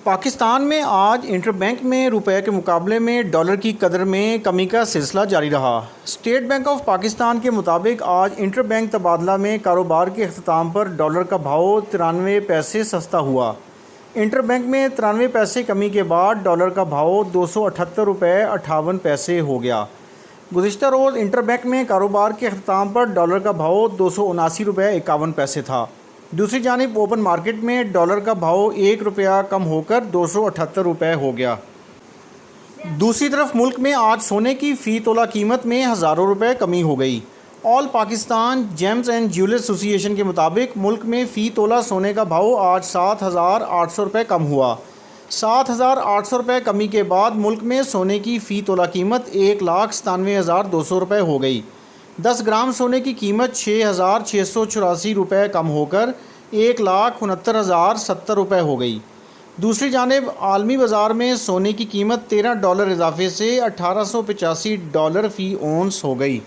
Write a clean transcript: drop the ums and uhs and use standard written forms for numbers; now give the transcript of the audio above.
पाकिस्तान में आज इंटरबैंक में रुपए के मुकाबले में डॉलर की कदर में कमी का सिलसिला जारी रहा। स्टेट बैंक ऑफ पाकिस्तान के मुताबिक आज इंटरबैंक तबादला में कारोबार के अख्ताम पर डॉलर का भाव 93 पैसे सस्ता हुआ। इंटरबैंक में 93 पैसे कमी के बाद डॉलर का भाव 278 रुपये 58 पैसे हो गया। गुज़िश्ता रोज़ इंटरबैंक में कारोबार के अख्ताम पर डॉलर का भाव 279 रुपये 51 पैसे था। दूसरी जानिब ओपन मार्केट में डॉलर का भाव 1 रुपया कम होकर 278 रुपये हो गया। दूसरी तरफ मुल्क में आज सोने की फ़ी तोला कीमत में हज़ारों रुपये कमी हो गई। All Pakistan James and jewellers association के मुताबिक मुल्क में फ़ी तोला सोने का भाव आज 7,800 रुपये कम हुआ। 7,800 रुपये कमी के बाद मुल्क में सोने की फ़ी तोला कीमत 1,97,200 रुपये हो गई। 10 ग्राम सोने की कीमत 6,684 रुपये कम होकर 1,69,070 रुपये हो गई। दूसरी जानिब आलमी बाज़ार में सोने की कीमत $13 इजाफे से $1,885 फ़ी औंस हो गई।